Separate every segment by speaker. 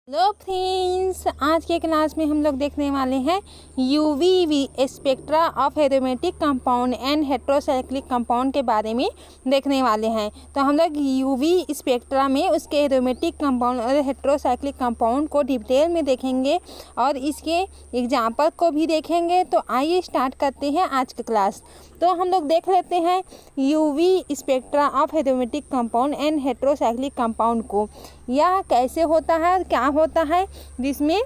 Speaker 1: Hello friends, आज के class में हम लोग देखने वाले हैं UV spectra of aromatic compound and heterocyclic compound के बारे में देखने वाले हैं। तो हम लोग यूवी स्पेक्ट्रा में उसके एरोमेटिक कंपाउंड और हेट्रोसाइक्लिक कंपाउंड को डिटेल में देखेंगे और इसके एग्जाम्पल को भी देखेंगे। तो आइए स्टार्ट करते हैं आज का क्लास। तो हम लोग देख लेते हैं UV spectra of aromatic compound and heterocyclic compound को। यह कैसे होता है और क्या होता है, जिसमें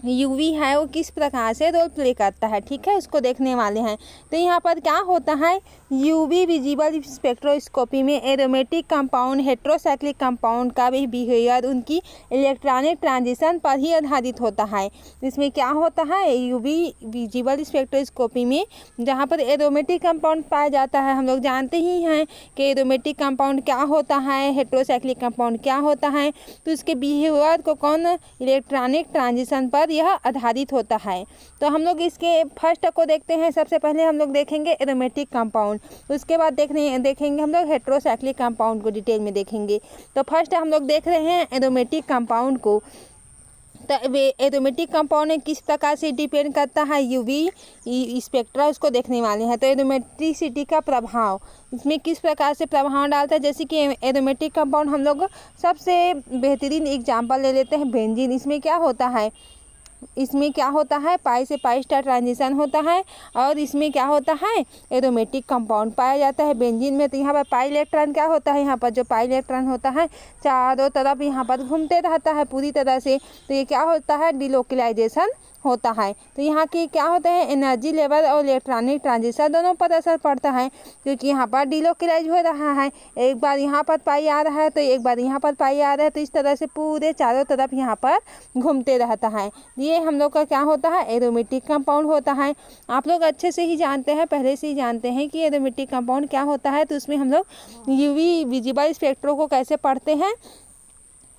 Speaker 1: यूवी है वो किस प्रकार से रोल प्ले करता है, ठीक है, उसको देखने वाले हैं। तो यहाँ पर क्या होता है, यूवी विजिबल स्पेक्ट्रोस्कोपी में एरोमेटिक कंपाउंड हेट्रोसाइक्लिक कंपाउंड का भी बिहेवियर उनकी इलेक्ट्रॉनिक ट्रांजिशन पर ही आधारित होता है। इसमें क्या होता है, यूवी विजिबल स्पेक्ट्रोस्कोपी में जहाँ पर एरोमेटिक कंपाउंड पाया जाता है, हम लोग जानते ही हैं कि एरोमेटिक कंपाउंड क्या होता है, हेट्रोसाइक्लिक कंपाउंड क्या होता है। तो उसके बिहेवियर को कौन, इलेक्ट्रॉनिक ट्रांजिशन पर यह आधारित होता है। तो हम लोग इसके फर्स्ट को देखते हैं। सबसे पहले हम लोग देखेंगे एरोमेटिक कंपाउंड, उसके बाद देखेंगे हम लोग हेट्रोसाइक्लिक कंपाउंड को डिटेल में देखेंगे। तो फर्स्ट हम लोग देख रहे हैं एरोमेटिक कंपाउंड को। तो एरोमेटिक कंपाउंड किस प्रकार से डिपेंड करता है यूवी स्पेक्ट्रा, उसको देखने वाले हैं। तो एरोमेटिसिटी का प्रभाव इसमें किस प्रकार से प्रभाव डालता है, जैसे कि एरोमेटिक कंपाउंड हम लोग सबसे बेहतरीन एग्जांपल ले लेते हैं बेंजीन। इसमें क्या होता है, पाई से पाई स्टार ट्रांजिशन होता है और इसमें क्या होता है, एरोमेटिक कंपाउंड पाया जाता है बेंजीन में। तो यहाँ पर पाई इलेक्ट्रॉन क्या होता है, यहाँ पर जो पाई इलेक्ट्रॉन होता है चारों तरफ यहाँ पर घूमते रहता है पूरी तरह से। तो ये क्या होता है, डिलोकलाइजेशन होता है। तो यहाँ की क्या होता है, एनर्जी लेवल और इलेक्ट्रॉनिक ट्रांजिशन दोनों पर असर पड़ता है, क्योंकि यहाँ पर डिलोकलाइज हो रहा है। एक बार यहाँ पर पाई आ रहा है तो एक बार यहाँ पर पाई आ रहा है, तो इस तरह से पूरे चारों तरफ यहाँ पर घूमते रहता है। ये हम लोग का क्या होता है, एरोमेटिक कंपाउंड होता है। आप लोग अच्छे से ही जानते हैं, पहले से ही जानते हैं कि एरोमेटिक कंपाउंड क्या होता है। तो उसमें हम लोग यूवी विजिबल स्पेक्ट्रो को कैसे पढ़ते हैं,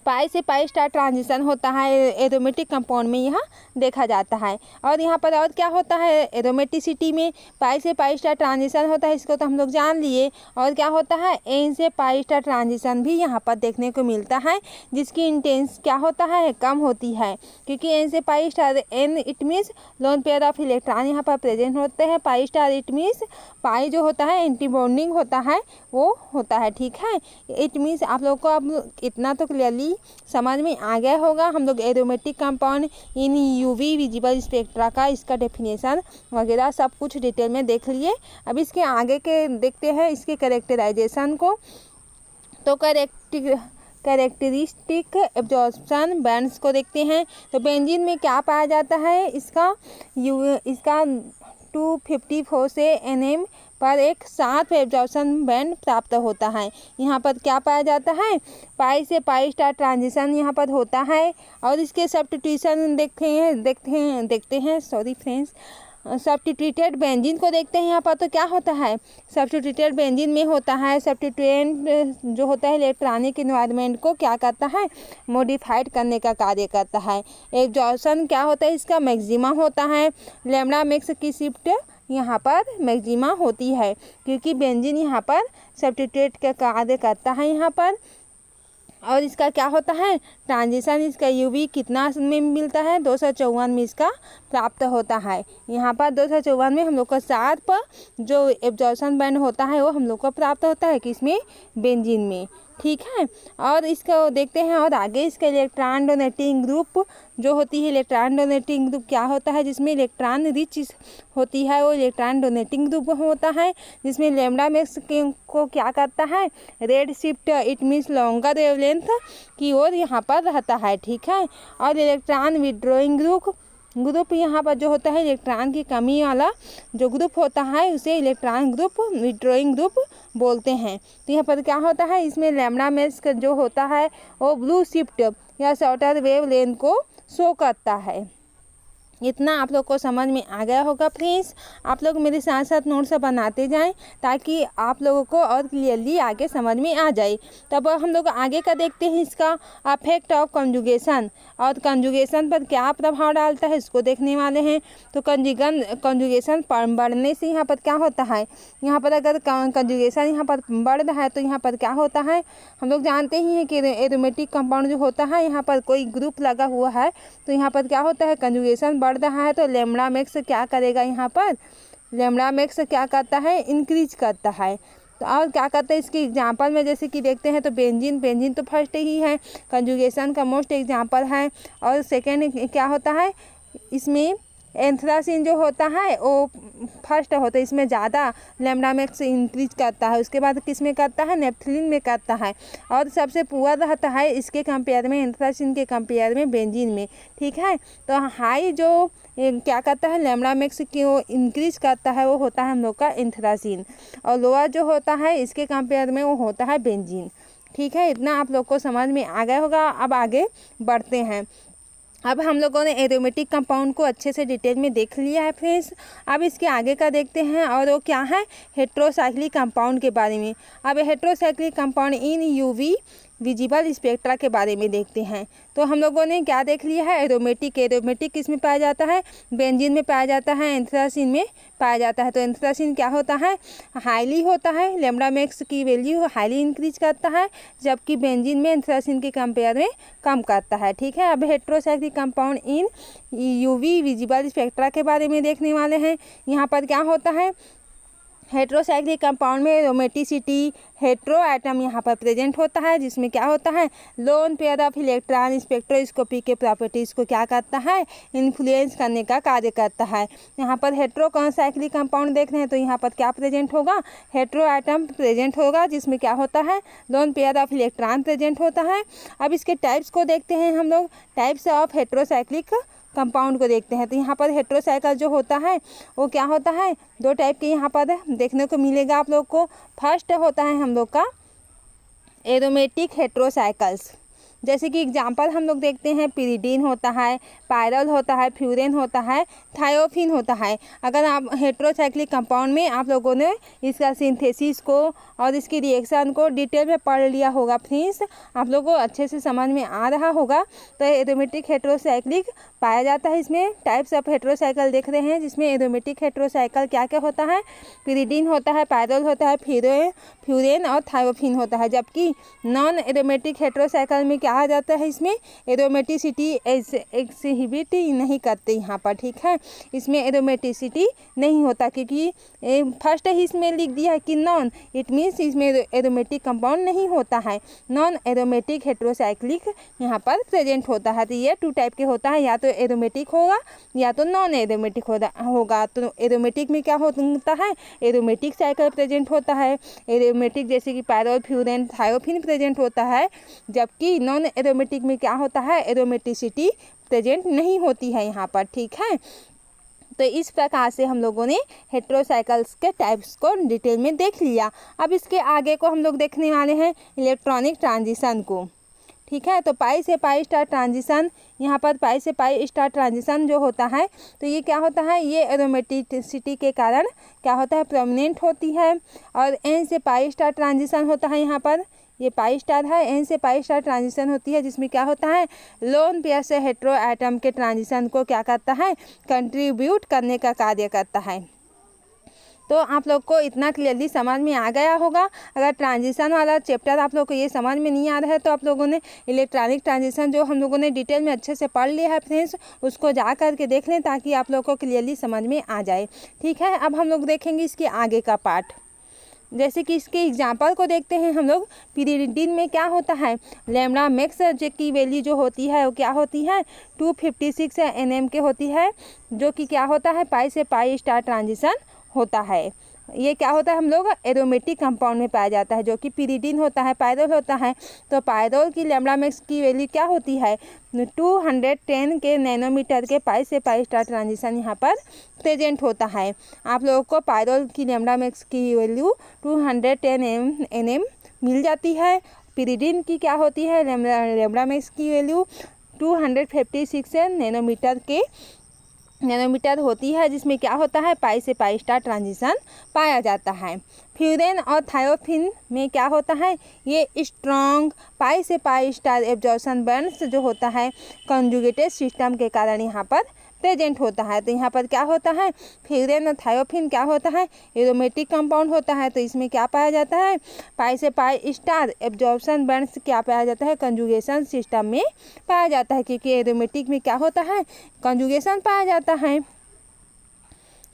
Speaker 1: पाई से पाई स्टार ट्रांजिशन होता है एरोमेटिक कंपाउंड में, यहाँ देखा जाता है। और यहाँ पर और क्या होता है, एरोमेटिसिटी में पाई से पाई स्टार ट्रांजिशन होता है, इसको तो हम लोग जान लिए। और क्या होता है, एन से पाई स्टार ट्रांजिशन भी यहाँ पर देखने को मिलता है, जिसकी इंटेंस क्या होता है, कम होती है, क्योंकि एन से pi star, N it means lone pair of electron यहाँ पर प्रेजेंट होते हैं, pi star it means pi जो होता है एंटी बॉन्डिंग होता है वो होता है, ठीक है। इट मीन्स आप लोग को अब इतना तो क्लियरली समझ में आ गया होगा। हम लोग aromatic compound in UV visible spectra का इसका डेफिनेशन वगैरह सब कुछ डिटेल में देख लिए। अब इसके आगे के देखते हैं इसके कैरेक्टराइजेशन को। तो कैरेक्टरिस्टिक एब्जॉर्प्शन बैंड्स को देखते हैं। तो बेंजीन में क्या पाया जाता है, इसका 254 से nm पर एक साफ एब्जॉर्प्शन बैंड प्राप्त होता है। यहाँ पर क्या पाया जाता है, पाई से पाई स्टार ट्रांजिशन यहाँ पर होता है। और इसके सब्स्टिट्यूशन देखते हैं सॉरी फ्रेंड्स, सब्स्टिट्यूटेड बेंजीन को देखते हैं। यहाँ पर तो क्या होता है, सब्स्टिट्यूटेड बेंजीन में होता है सब्स्टिट्यूएंट जो होता है इलेक्ट्रॉनिक इन्वायरमेंट को क्या करता है, मॉडिफाइड करने का कार्य करता है। एब्जॉर्प्शन क्या होता है, इसका मैक्सिमा होता है। लैम्डा मैक्स की शिफ्ट यहाँ पर मैक्सिमा होती है, क्योंकि बेंजीन यहाँ पर सब्स्टिट्यूट का कार्य करता है यहाँ पर। और इसका क्या होता है, ट्रांजिशन इसका यूवी कितना में मिलता है, 254 में इसका प्राप्त होता है। यहाँ पर 254 में हम लोग का शार्प जो एब्जॉर्प्शन बैंड होता है वो हम लोग को प्राप्त होता है, किसमें, बेंजीन में, ठीक है। और इसको देखते हैं और आगे इसका इलेक्ट्रॉन डोनेटिंग ग्रुप जो होती है, इलेक्ट्रॉन डोनेटिंग ग्रुप क्या होता है, जिसमें इलेक्ट्रॉन रिच होती है वो इलेक्ट्रॉन डोनेटिंग ग्रुप होता है, जिसमें लैम्डा मैक्स को क्या करता है, red shift it means longer wavelength की ओर यहाँ पर रहता है, ठीक है। और इलेक्ट्रॉन विड्रॉइंग ग्रुप यहाँ पर जो होता है इलेक्ट्रॉन की कमी वाला जो ग्रुप होता है उसे इलेक्ट्रॉन ग्रुप विड्रॉइंग ग्रुप बोलते हैं। तो यहाँ पर क्या होता है, इसमें लैम्डा मैक्स जो होता है वो ब्लू शिफ्ट या शॉर्टर वेव लेंथ को शो करता है। इतना आप लोग को समझ में आ गया होगा फ्रेंड्स। आप लोग मेरे साथ साथ नोट्स बनाते जाएं ताकि आप लोगों को और क्लियरली आगे समझ में आ जाए। तब हम लोग आगे का देखते हैं, इसका अफेक्ट ऑफ कंजुगेशन, और कंजुगेशन पर क्या प्रभाव डालता है इसको देखने वाले हैं। तो कंजुगेशन बढ़ने से यहाँ पर क्या होता है, यहाँ पर अगर कंजुगेशन यहाँ पर बढ़ रहा है तो यहाँ पर क्या होता है, हम लोग जानते ही हैं कि एरोमेटिक कंपाउंड जो होता है यहाँ पर कोई ग्रुप लगा हुआ है तो यहाँ पर क्या होता है, कंजुगेशन बढ़ रहा है तो लैम्डा मैक्स क्या करेगा, यहाँ पर लैम्डा मैक्स क्या करता है, इंक्रीज करता है। तो और क्या करता है, इसकी एग्जांपल में जैसे कि देखते हैं तो बेंजीन तो फर्स्ट ही है, कंजुगेशन का मोस्ट एग्जांपल है। और सेकेंड क्या होता है, इसमें एंथ्रासिन जो होता है वो फर्स्ट होता है, इसमें ज़्यादा लैम्डा मैक्स इंक्रीज करता है। उसके बाद किस में करता है, नेप्थलीन में करता है, और सबसे पुअर रहता है इसके कंपेयर में, एंथ्रासिन के कंपेयर में बेंजीन में। ठीक है, तो हाई जो क्या करता है, लैम्डा मैक्स की वो इंक्रीज करता है, वो होता है हम लोग का एंथ्रासिन, और लोअर जो होता है इसके कंपेयर में वो होता है बेंजीन। ठीक है, इतना आप लोग को समझ में आ गया होगा। अब आगे बढ़ते हैं। अब हम लोगों ने एरोमेटिक कंपाउंड को अच्छे से डिटेल में देख लिया है फ्रेंड्स। अब इसके आगे का देखते हैं, और वो क्या है, हेट्रोसाइक्लिक कंपाउंड के बारे में। अब heterocyclic compound in UV visible spectra के बारे में देखते हैं। तो हम लोगों ने क्या देख लिया है, एरोमेटिक किस में पाया जाता है, बेंजीन में पाया जाता है, एंथ्रासिन में पाया जाता है। तो एंथ्रासिन क्या होता है, हाईली होता है, लैम्डा मैक्स की वैल्यू हाईली इंक्रीज करता है, जबकि बेंजीन में एंथ्रासिन के कंपेयर में कम करता है। ठीक है, अब heterocyclic compound in UV visible spectra के बारे में देखने वाले हैं। यहाँ पर क्या होता है, हेट्रोसाइक्लिक कंपाउंड में एरोमेटिसिटी, हेट्रो एटम यहाँ पर प्रेजेंट होता है, जिसमें क्या होता है, loan pair of electron spectroscopy के प्रॉपर्टीज़ को क्या करता है, इन्फ्लुएंस करने का कार्य करता है। यहाँ पर हेट्रो साइक्लिक कंपाउंड देख रहे हैं तो यहाँ पर क्या प्रेजेंट होगा, हेट्रो एटम प्रेजेंट होगा, जिसमें क्या होता है, loan pair of electron present होता है। अब इसके टाइप्स को देखते हैं हम लोग, टाइप्स ऑफ हेट्रोसाइक्लिक कंपाउंड को देखते हैं। तो यहाँ पर हेट्रोसाइकिल जो होता है वो क्या होता है, दो टाइप के यहाँ पर देखने को मिलेगा आप लोग को। फर्स्ट होता है हम लोग का एरोमेटिक हेट्रोसाइकल्स, जैसे कि एग्जांपल हम लोग देखते हैं, पिरिडीन होता है, पायरल होता है, फ्यूरेन होता है, थायोफिन होता है। अगर आप हेट्रोसाइक्लिक कंपाउंड में आप लोगों ने इसका सिंथेसिस को और इसकी रिएक्शन को डिटेल में पढ़ लिया होगा फ्रेंड्स, आप लोगों को अच्छे से समझ में आ रहा होगा। तो एरोमेटिक हेट्रोसाइक्लिक पाया जाता है। इसमें टाइप्स ऑफ हेट्रोसाइकिल देख रहे हैं, जिसमें एरोमेटिक हेट्रोसाइकिल क्या क्या होता है, पिरिडीन होता है, पायरल होता है, फ्यूरेन और थायोफिन होता है। जबकि नॉन एरोमेटिक हेट्रोसाइकिल में क्या आ जाता है, इसमें एरोमेटिसिटी एक्सिबिट नहीं करते यहाँ पर। ठीक है, इसमें एरोमेटिसिटी नहीं होता, क्योंकि फर्स्ट ही इसमें लिख दिया है कि नॉन, इट मीन्स इसमें एरोमेटिक कंपाउंड नहीं होता है, नॉन एरोमेटिक हेट्रोसाइक्लिक यहाँ पर प्रेजेंट होता है। तो ये टू टाइप के होता है, या तो एरोमेटिक होगा या तो नॉन एरोमेटिक होगा। तो एरोमेटिक में क्या होता है, एरोमेटिक साइकिल प्रेजेंट होता है, एरोमेटिक जैसे कि पायरल, फ्यूरेन, थायोफिन प्रेजेंट होता है। जबकि नॉन एरोमेटिक में क्या होता है, एरोमेटिसिटी प्रेजेंट नहीं होती है यहाँ पर। ठीक है, तो इस प्रकार से हम लोगों ने हेट्रोसाइकल्स के टाइप्स को डिटेल में देख लिया। अब इसके आगे को हम लोग देखने वाले हैं इलेक्ट्रॉनिक ट्रांजिशन को। ठीक है, तो पाई से पाई स्टार ट्रांजिशन, यहाँ पर पाई से पाई स्टार ट्रांजिशन जो होता है, तो ये क्या होता है, ये एरोमेटिसिटी के कारण क्या होता है, प्रोमिनेंट होती है। और एन से पाई स्टार ट्रांजिशन होता है, यहाँ पर ये पाई स्टार है, एन से पाई स्टार ट्रांजिशन होती है, जिसमें क्या होता है, लोन पेयर से हेट्रो एटम के ट्रांजिशन को क्या करता है, कंट्रीब्यूट करने का कार्य करता है। तो आप लोग को इतना क्लियरली समझ में आ गया होगा। अगर ट्रांजिशन वाला चैप्टर आप लोग को ये समझ में नहीं आ रहा है तो आप लोगों ने इलेक्ट्रॉनिक ट्रांजिशन जो हम लोगों ने डिटेल में अच्छे से पढ़ लिया है फ्रेंड्स, उसको जा कर के देख लें ताकि आप लोग को क्लियरली समझ में आ जाए। ठीक है, अब हम लोग देखेंगे इसके आगे का पार्ट। जैसे कि इसके एग्जाम्पल को देखते हैं हम लोग। पिरिडीन में क्या होता है, लैम्डा मैक्स की वैल्यू जो होती है वो क्या होती है, 256 nm के होती है, जो कि क्या होता है, पाई से पाई स्टार ट्रांजिशन होता है। ये क्या होता है, हम लोग एरोमेटिक कंपाउंड में पाया जाता है, जो कि पिरिडीन होता है, पायरोल होता है। तो पायरोल की लैम्डा मैक्स की वैल्यू क्या होती है, 210 के नैनोमीटर के पाई से पाई स्टार ट्रांजिशन यहाँ पर प्रेजेंट होता है। आप लोगों को पायरोल की लैम्डा मैक्स की वैल्यू 210 nm मिल जाती है। पिरिडीन की क्या होती है, लैम्डा मैक्स की वैल्यू 256 नैनोमीटर के नैनोमीटर होती है, जिसमें क्या होता है पाई से पाई स्टार ट्रांजिशन पाया जाता है। फ्यूरेन और थायोफिन में क्या होता है, ये स्ट्रॉन्ग पाई से पाई स्टार एब्जॉर्प्शन बैंड्स जो होता है कंजुगेटेड सिस्टम के कारण यहाँ पर प्रेजेंट होता है। तो यहाँ पर क्या होता है, फ्यूरेन और थायोफिन क्या होता है, एरोमेटिक कंपाउंड होता है। तो इसमें क्या पाया जाता है, पाई से पाई स्टार एब्जॉर्प्शन बैंड्स क्या पाया जाता है, कंजुगेशन सिस्टम में पाया जाता है, क्योंकि एरोमेटिक में क्या होता है, कंजुगेशन पाया जाता है।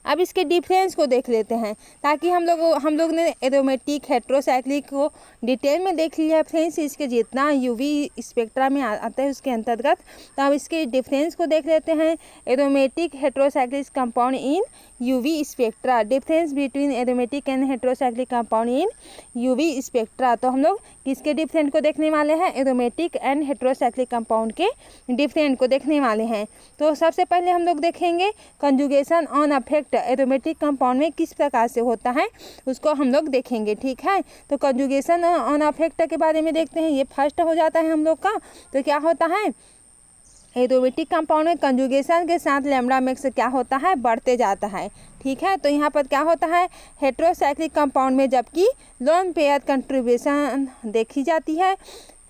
Speaker 1: अब इसके डिफरेंस को देख लेते हैं, ताकि हम लोग ने एरोमेटिक हेट्रोसाइक्लिक को डिटेल में देख लिया फ्रेंड्स, इसके जितना यूवी स्पेक्ट्रा में आता है उसके अंतर्गत। तो अब इसके डिफरेंस को देख लेते हैं। Aromatic heterocyclic compound in UV spectra, difference between aromatic and heterocyclic compound in UV spectra. तो हम लोग किसके डिफरेंट को देखने वाले हैं, एरोमेटिक एंड हेट्रोसाइक्लिक कंपाउंड के डिफरेंट को देखने वाले हैं। तो सबसे पहले हम लोग देखेंगे conjugation on affect aromatic compound में किस प्रकार से होता है, उसको हम लोग देखेंगे। ठीक है, तो कंजुगेशन ऑन अफेक्ट के बारे में देखते हैं। ये फर्स्ट हो जाता है हम लोग का। तो क्या होता है, एरोमेटिक कंपाउंड में कंजुगेशन के साथ लैम्डा मैक्स क्या होता है, बढ़ते जाता है। ठीक है, तो यहाँ पर क्या होता है, हेट्रोसाइक्लिक कंपाउंड में जबकि लोन पेयर कंट्रीब्यूशन देखी जाती है,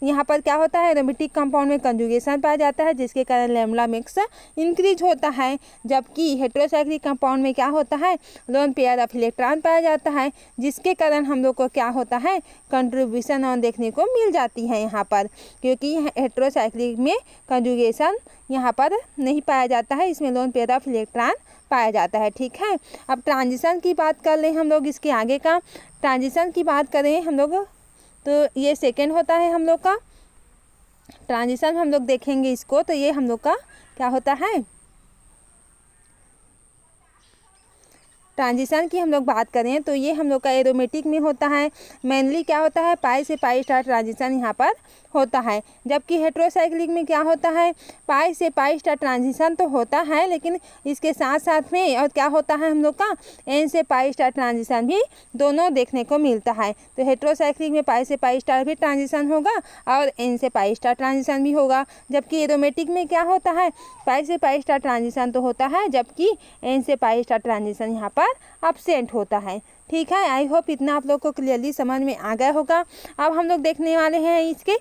Speaker 1: यहाँ पर क्या होता है, एरोमेटिक कंपाउंड में कंजुगेशन पाया जाता है, जिसके कारण लैम्डा मैक्स इंक्रीज होता है। जबकि हेट्रोसाइक्लिक कंपाउंड में क्या होता है, लोन पेयर ऑफ इलेक्ट्रॉन पाया जाता है, जिसके कारण हम लोग को क्या होता है, कंट्रीब्यूशन ऑन देखने को मिल जाती है यहाँ पर, क्योंकि हेट्रोसाइक्लिक में कंजुगेशन यहाँ पर नहीं पाया जाता है, इसमें लोन पेयर ऑफ इलेक्ट्रॉन पाया जाता है। ठीक है, अब ट्रांजिशन की बात कर लें हम लोग, इसके आगे का ट्रांजिशन की बात करें हम लोग, तो ये सेकेंड होता है हम लोग का ट्रांजिशन। हम लोग देखेंगे इसको, तो ये हम लोग का क्या होता है, ट्रांजिशन की हम लोग बात करें तो ये हम लोग का एरोमेटिक में होता है। मेनली क्या होता है, पाई से पाई स्टार ट्रांजिशन यहाँ पर होता है। जबकि हेट्रोसाइक्लिक में क्या होता है, पाई से पाई स्टार ट्रांजिशन तो होता है, लेकिन इसके साथ साथ में और क्या होता है हम लोग का, एन से पाई स्टार ट्रांजिशन भी दोनों देखने को मिलता है। तो हेट्रोसाइक्लिक में पाई से पाई स्टार भी ट्रांजिशन होगा और एन से पाई स्टार ट्रांजिशन भी होगा। जबकि एरोमेटिक में क्या होता है, पाई से पाई स्टार ट्रांजिशन तो होता है, जबकि एन से पाई स्टार ट्रांजिशन यहाँ पर एब्सेंट होता है। ठीक है, आई होप इतना आप लोग को क्लियरली समझ में आ गया होगा। अब हम लोग देखने वाले हैं इसके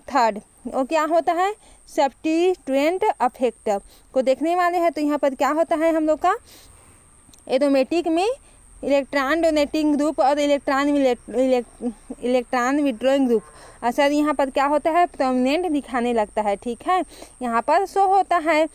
Speaker 1: थर्ड, वो क्या होता है, सब्स्टिट्यूएंट अफेक्ट को देखने वाले हैं। तो यहाँ पर क्या होता है हम लोग का, एरोमेटिक में इलेक्ट्रॉन डोनेटिंग ग्रुप और इलेक्ट्रॉन विड्रॉइंग ग्रुप असर यहाँ पर क्या होता है, प्रोमिनेंट दिखाने लगता है। ठीक है, यहाँ पर शो होता है,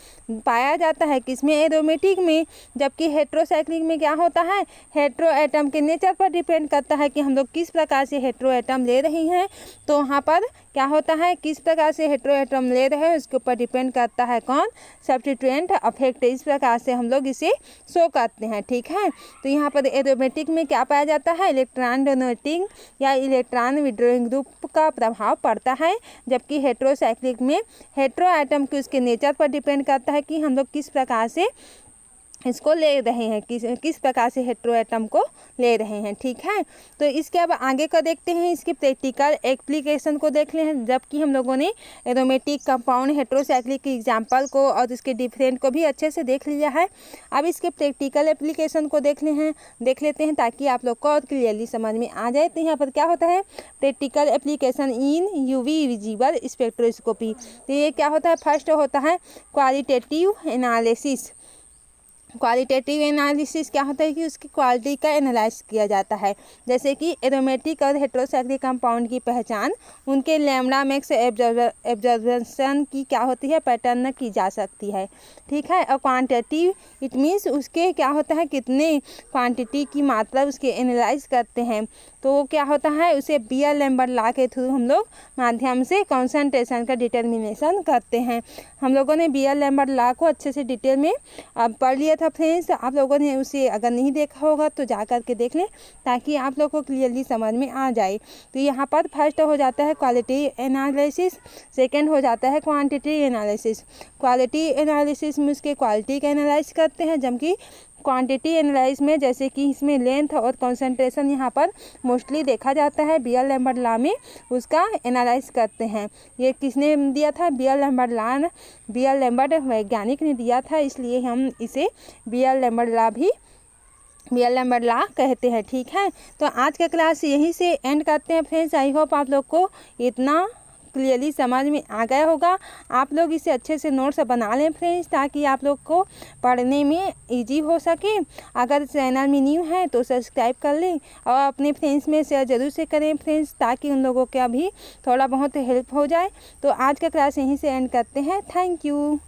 Speaker 1: पाया जाता है किसमें, एरोमेटिक में। जबकि हेट्रोसाइक्लिक में क्या होता है, हेट्रो एटम के नेचर पर डिपेंड करता है कि हम लोग किस प्रकार से हेट्रो एटम ले रहे हैं। तो वहाँ पर क्या होता है, किस प्रकार से हेट्रो एटम ले रहे हैं उसके ऊपर डिपेंड करता है कौन, सब्स्टिट्यूएंट अफेक्ट। इस प्रकार से हम लोग इसे शो करते हैं। ठीक है, तो यहाँ पर एरोमेटिक में क्या पाया जाता है, इलेक्ट्रॉन डोनेटिंग या इलेक्ट्रॉन विड्रॉइंग ग्रुप का प्रभाव पड़ता है। जबकि हेट्रोसाइक्लिक में हेट्रो एटम के उसके नेचर पर डिपेंड करता है कि हम लोग किस प्रकार से इसको ले रहे हैं, किस प्रकार से हेट्रो एटम को ले रहे हैं। ठीक है, तो इसके अब आगे का देखते हैं, इसकी प्रैक्टिकल एप्लीकेशन को देख ले हैं। जबकि हम लोगों ने एरोमेटिक कंपाउंड हेट्रोसाइक्लिक की एग्जांपल को और इसके डिफरेंट को भी अच्छे से देख लिया है। अब इसके प्रैक्टिकल एप्लीकेशन को देख लेते हैं ताकि आप लोग को और क्लियरली समझ में आ जाए। तो यहाँ पर क्या होता है, practical application in UV visible spectroscopy. तो ये क्या होता है, फर्स्ट होता है क्वालिटेटिव एनालिसिस। क्वालिटेटिव एनालिसिस क्या होता है कि उसकी क्वालिटी का एनालाइज किया जाता है। जैसे कि एरोमेटिक और हेट्रोसाइक्लिक कंपाउंड की पहचान उनके लैम्डा मैक्स एब्जॉर्प्शन की क्या होती है, पैटर्न की जा सकती है। ठीक है, और क्वांटिटिव इट मीन्स उसके क्या होता है, कितने क्वांटिटी की मात्रा उसके एनालाइज करते हैं। तो वो क्या होता है, उसे बीयर-लैम्बर्ट लॉ के थ्रू हम लोग माध्यम से कॉन्सेंट्रेशन का डिटर्मिनेशन करते हैं। हम लोगों ने बीयर-लैम्बर्ट लॉ को अच्छे से डिटेल में पढ़ लिया था फ्रेंड्स। आप लोगों ने उसे अगर नहीं देखा होगा तो जा कर के देख लें ताकि आप लोग को क्लियरली समझ में आ जाए। तो यहाँ पर फर्स्ट हो जाता है क्वालिटी एनालिसिस, सेकेंड हो जाता है क्वांटिटी एनालिसिस। क्वालिटी एनालिसिस में उसके क्वालिटी का एनालाइज करते हैं, जबकि क्वांटिटी एनालाइज में जैसे कि इसमें लेंथ और कंसंट्रेशन यहाँ पर मोस्टली देखा जाता है बी एल लैम्बर्ट लॉ में, उसका एनालाइज करते हैं। ये किसने दिया था? बी एल लैम्बर्ट वैज्ञानिक ने दिया था, इसलिए हम इसे बी एल लैम्बर्ट लॉ कहते हैं। ठीक है, तो आज का क्लास यहीं से एंड करते हैं फ्रेंड्स। आई होप आप लोग को इतना क्लियरली समझ में आ गया होगा। आप लोग इसे अच्छे से नोट्स बना लें फ्रेंड्स, ताकि आप लोग को पढ़ने में इजी हो सके। अगर चैनल में न्यू है तो सब्सक्राइब कर लें और अपने फ्रेंड्स में शेयर ज़रूर से करें फ्रेंड्स, ताकि उन लोगों का भी थोड़ा बहुत हेल्प हो जाए। तो आज का क्लास यहीं से एंड करते हैं। Thank you.